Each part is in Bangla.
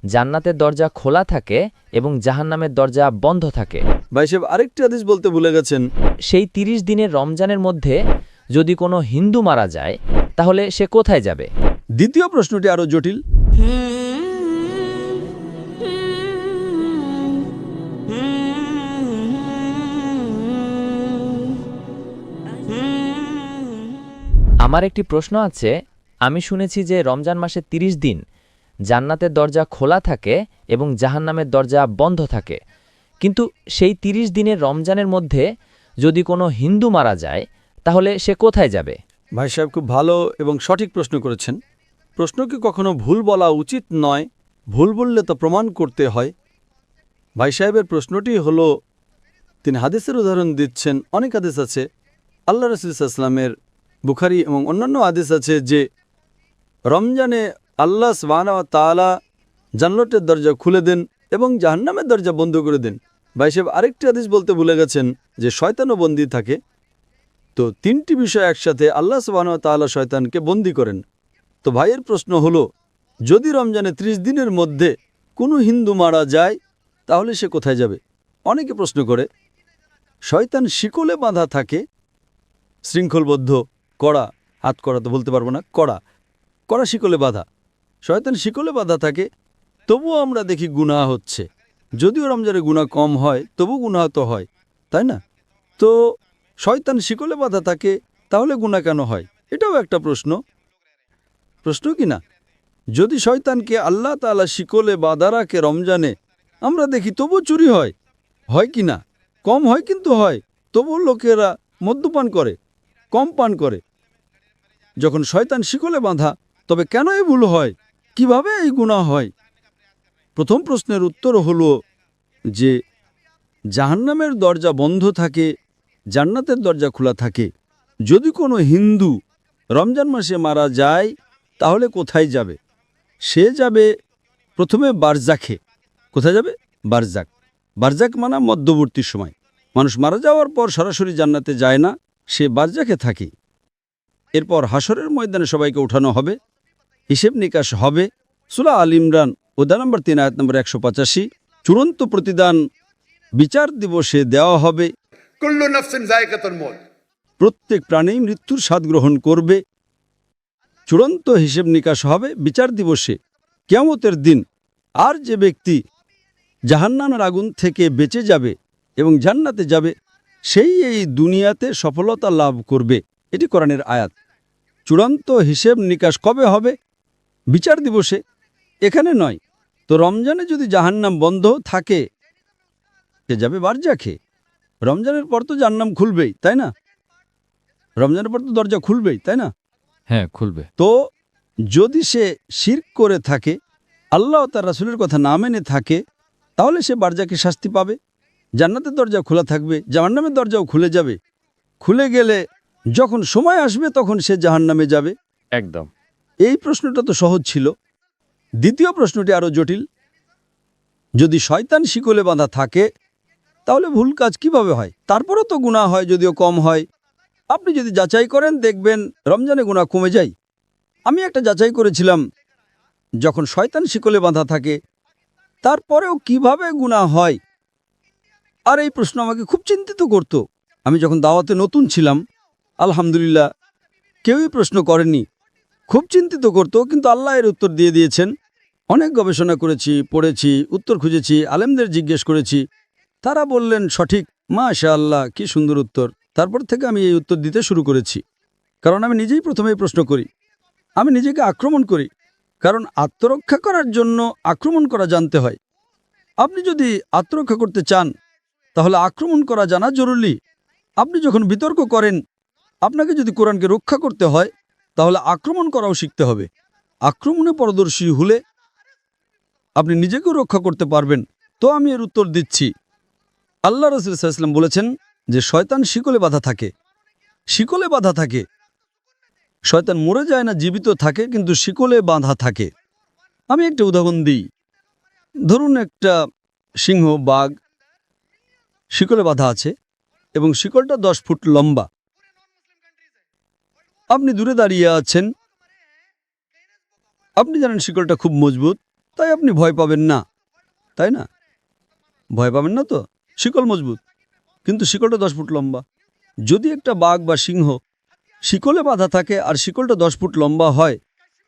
জান্নাতের দরজা খোলা থাকে এবং জাহান্নামের দরজা বন্ধ থাকে। ভাই সাহেব আরেকটি হাদিস বলতে ভুলে গেছেন। সেই ৩০ দিনের রমজানের মধ্যে যদি কোনো হিন্দু মারা যায় তাহলে সে কোথায় যাবে? দ্বিতীয় প্রশ্নটি আরও জটিল। আমার একটি প্রশ্ন আছে। আমি শুনেছি যে রমজান মাসে ৩০ দিন জান্নাতের দরজা খোলা থাকে এবং জাহান্নামের দরজা বন্ধ থাকে, কিন্তু সেই ৩০ দিনের রমজানের মধ্যে যদি কোনো হিন্দু মারা যায় তাহলে সে কোথায় যাবে? ভাই সাহেব খুব ভালো এবং সঠিক প্রশ্ন করেছেন। প্রশ্নকে কখনো ভুল বলা উচিত নয়, ভুল বললে তা প্রমাণ করতে হয়। ভাই সাহেবের প্রশ্নটি হলো, তিনি হাদিসের উদাহরণ দিচ্ছেন। অনেক হাদিস আছে আল্লাহ রাসূল সাল্লাল্লাহু আলাইহি ওয়াসাল্লামের, বুখারী এবং অন্যান্য হাদিস আছে যে রমজানে আল্লাহ সুবহানাহু ওয়া তাআলা জান্নাতের দরজা খুলে দেন এবং জাহান্নামের দরজা বন্ধ করে দেন। ভাই সাহেব আরেকটি হাদিস বলতে ভুলে গেছেন যে শয়তানও বন্দী থাকে। তো তিনটি বিষয় একসাথে, আল্লাহ সুবহানাহু ওয়া তাআলা শয়তানকে বন্দী করেন। তো ভাইয়ের প্রশ্ন হলো, যদি রমজানে ৩০ দিনের মধ্যে কোনো হিন্দু মারা যায় তাহলে সে কোথায় যাবে? অনেকে প্রশ্ন করে, শয়তান শিকলে বাঁধা থাকে, শৃঙ্খলবদ্ধ, কড়া, হাত কড়া তো বলতে পারবো না, কড়া কড়া শিকলে বাঁধা। শয়তান শিকলে বাঁধা থাকে, তবুও আমরা দেখি গুনাহ হচ্ছে। যদিও রমজানে গুনাহ কম হয়, তবু গুনাহ তো হয়, তাই না? তো শয়তান শিকলে বাঁধা থাকে, তাহলে গুনাহ কেন হয়? এটাও একটা প্রশ্ন কি না? যদি শয়তানকে আল্লাহ তাআলা শিকলে বাঁধা রাখে রমজানে, আমরা দেখি তবু চুরি হয় কি না? কম হয় কিন্তু হয়। তবু লোকেরা মদ্যপান করে, কম পান করে। যখন শয়তান শিকলে বাঁধা, তবে কেন এই ভুল হয়? কিভাবে এই গুনাহ হয়? প্রথম প্রশ্নের উত্তর হলো যে জাহান্নামের দরজা বন্ধ থাকে, জান্নাতের দরজা খোলা থাকে। যদি কোনো হিন্দু রমজান মাসে মারা যায় তাহলে কোথায় যাবে? সে যাবে প্রথমে বারজাখে। কোথায় যাবে? বারজাক। বারজাক মানে মধ্যবর্তী সময়। মানুষ মারা যাওয়ার পর সরাসরি জান্নাতে যায় না, সে বারজাখে থাকে। এরপর হাসরের ময়দানে সবাইকে উঠানো হবে, হিসেব নিকাশ হবে। সূরা আল ইমরান অধ্যায় নম্বর ৩ আয়াত নম্বর ১৮৫। চূড়ান্ত প্রতিদান বিচার দিবসে দেওয়া হবে। কুল্লু নাফসিন যায়কাতুল মউত। প্রত্যেক প্রাণী মৃত্যুর স্বাদ গ্রহণ করবে। চূড়ান্ত হিসেব নিকাশ হবে বিচার দিবসে, কিয়ামতের দিন। আর যে ব্যক্তি জাহান্নামের আগুন থেকে বেঁচে যাবে এবং জান্নাতে যাবে, সেই এই দুনিয়াতে সফলতা লাভ করবে। এটি কোরআনের আয়াত। চূড়ান্ত হিসেব নিকাশ কবে হবে? বিচার দিবসে, এখানে নয়। তো রমজানে যদি জাহান্নাম বন্ধ থাকে, সে যাবে বারজাখে। রমজানের পর তো জাহান্নাম খুলবেই, তাই না? রমজানের পর তো দরজা খুলবেই, তাই না? হ্যাঁ, খুলবে। তো যদি সে শিরক করে থাকে, আল্লাহ ও তার রাসূলের কথা না মেনে থাকে, তাহলে সে বারজাকে শাস্তি পাবে। জান্নাতের দরজা খোলা থাকবে, জাহান্নামের দরজাও খুলে যাবে। খুলে গেলে যখন সময় আসবে তখন সে জাহান্নামে যাবে। একদম। এই প্রশ্নটা তো সহজ ছিল। দ্বিতীয় প্রশ্নটি আরও জটিল। যদি শয়তান শিকলে বাঁধা থাকে তাহলে ভুল কাজ কিভাবে হয়? তারপরও তো গুনাহ হয়, যদিও কম হয়। আপনি যদি যাচাই করেন দেখবেন রমজানে গুনাহ কমে যায়। আমি একটা যাচাই করেছিলাম, যখন শয়তান শিকলে বাঁধা থাকে তারপরেও কিভাবে গুনাহ হয়। আর এই প্রশ্ন আমাকে খুব চিন্তিত করত। আমি যখন দাওয়াতে নতুন ছিলাম, আলহামদুলিল্লাহ কেউই প্রশ্ন করেনি, খুব চিন্তিত করত, কিন্তু আল্লাহ এর উত্তর দিয়ে দিয়েছেন। অনেক গবেষণা করেছি, পড়েছি, উত্তর খুঁজেছি, আলেমদের জিজ্ঞেস করেছি, তারা বললেন সঠিক। মাশাআল্লাহ, কি সুন্দর উত্তর। তারপর থেকে আমি এই উত্তর দিতে শুরু করেছি, কারণ আমি নিজেই প্রথমেই প্রশ্ন করি। আমি নিজেকে আক্রমণ করি, কারণ আত্মরক্ষা করার জন্য আক্রমণ করা জানতে হয়। আপনি যদি আত্মরক্ষা করতে চান তাহলে আক্রমণ করা জানা জরুরি। আপনি যখন বিতর্ক করেন, আপনাকে যদি কোরআনকে রক্ষা করতে হয় তাহলে আক্রমণ করাও শিখতে হবে। আক্রমণে পারদর্শী হলে আপনি নিজেকেও রক্ষা করতে পারবেন। তো আমি এর উত্তর দিচ্ছি। আল্লাহ রাসূল সাল্লাল্লাহু আলাইহি ওয়াসাল্লাম বলেছেন যে শয়তান শিকলে বাঁধা থাকে। শিকলে বাঁধা থাকে। শয়তান মরে যায় না, জীবিত থাকে, কিন্তু শিকলে বাঁধা থাকে। আমি একটা উদাহরণ দিই। ধরুন একটা সিংহ, বাঘ শিকলে বাঁধা আছে এবং শিকলটা 10 ফুট লম্বা। আপনি দূরে দাঁড়িয়ে আছেন, আপনি জানেন শিকলটা খুব মজবুত, তাই আপনি ভয় পাবেন না, তাই না? ভয় পাবেন না তো? শিকল মজবুত, কিন্তু শিকলটা 10 ফুট লম্বা। যদি একটা বাঘ বা সিংহ শিকলে বাঁধা থাকে আর শিকলটা 10 ফুট লম্বা হয়,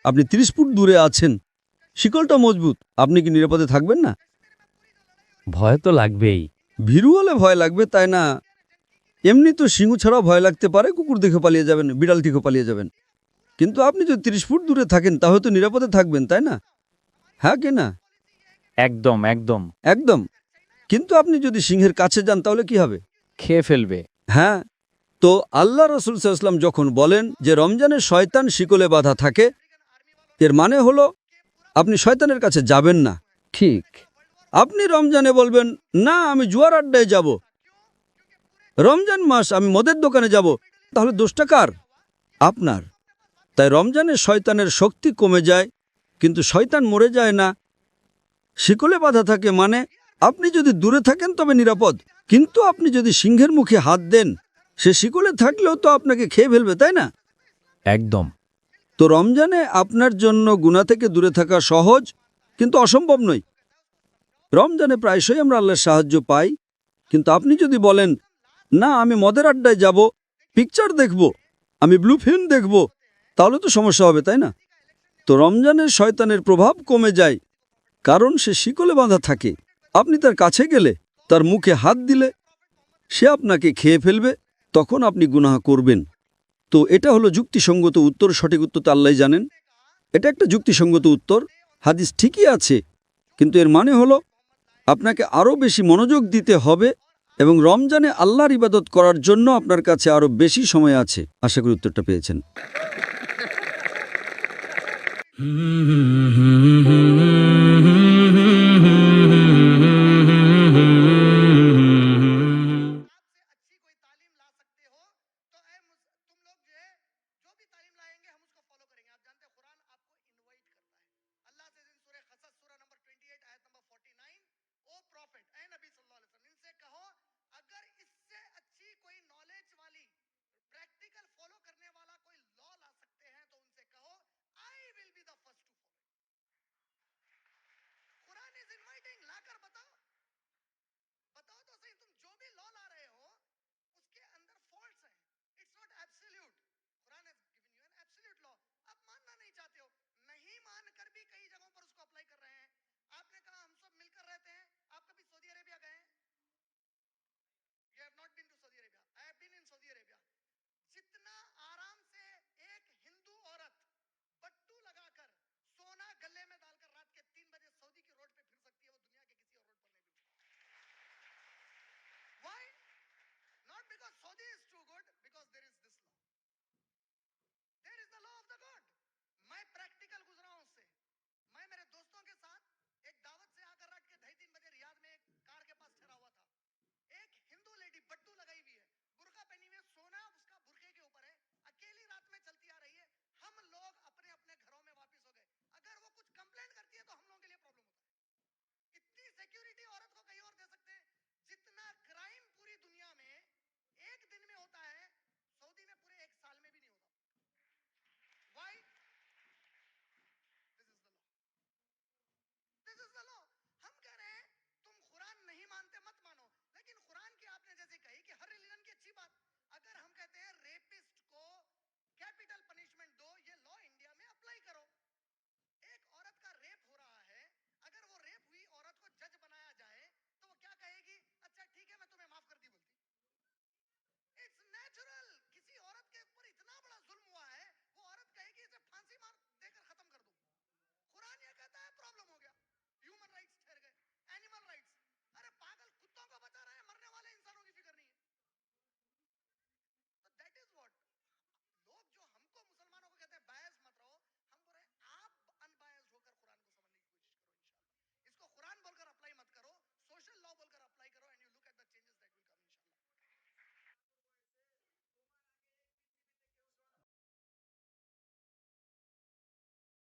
আপনি 30 ফুট দূরে আছেন, শিকলটা মজবুত, আপনি কি নিরাপদে থাকবেন না? ভয় তো লাগবেই। ভীরু হলে ভয় লাগবে, তাই না? এমনি তো সিংহ ছাড়াও ভয় লাগতে পারে, কুকুর দেখে পালিয়ে যাবেন, বিড়াল দেখে পালিয়ে যাবেন। কিন্তু আপনি যদি 30 ফুট দূরে থাকেন তাহলে তো নিরাপদে থাকবেন, তাই না? হ্যাঁ কি না? একদম একদম। একদম। কিন্তু আপনি যদি সিংহের কাছে যান তাহলে কি হবে? খেয়ে ফেলবে। হ্যাঁ, তো আল্লাহ রাসূল সাল্লাল্লাহু আলাইহি ওয়াসাল্লাম যখন বলেন যে রমজানে শয়তান শিকলে বাঁধা থাকে, এর মানে হলো আপনি শয়তানের কাছে যাবেন না। ঠিক। আপনি রমজানে বলবেন, না আমি জুয়ার আড্ডায় যাব, রমজান মাস আমি মদের দোকানে যাব, তাহলে দোষটা কার? আপনার। তাই রমজানে শয়তানের শক্তি কমে যায়, কিন্তু শয়তান মরে যায় না। শিকলে বাঁধা থাকে মানে আপনি যদি দূরে থাকেন তবে নিরাপদ, কিন্তু আপনি যদি সিংহের মুখে হাত দেন, সে শিকলে থাকলেও তো আপনাকে খেয়ে ফেলবে, তাই না? একদম। তো রমজানে আপনার জন্য গুনাহ থেকে দূরে থাকা সহজ, কিন্তু অসম্ভব নয়। রমজানে প্রায়শই আমরা আল্লাহর সাহায্য পাই, কিন্তু আপনি যদি বলেন, না আমি মদের আড্ডায় যাব, পিকচার দেখব, আমি ব্লু ফিল্ম দেখব, তাহলে তো সমস্যা হবে, তাই না? তো রমজানে শয়তানের প্রভাব কমে যায়, কারণ সে শিকলে বাঁধা থাকে। আপনি তার কাছে গেলে, তার মুখে হাত দিলে, সে আপনাকে খেয়ে ফেলবে, তখন আপনি গুনাহ করবেন। তো এটা হলো যুক্তিসঙ্গত উত্তর। সঠিক উত্তর তো আল্লাহই জানেন। এটা একটা যুক্তিসঙ্গত উত্তর, হাদিস ঠিকই আছে, কিন্তু এর মানে হলো আপনাকে আরও বেশি মনোযোগ দিতে হবে এবং রমজানে আল্লাহর ইবাদত করার জন্য আপনার কাছে আরও বেশি সময় আছে। আশা করি উত্তরটা পেয়েছেন।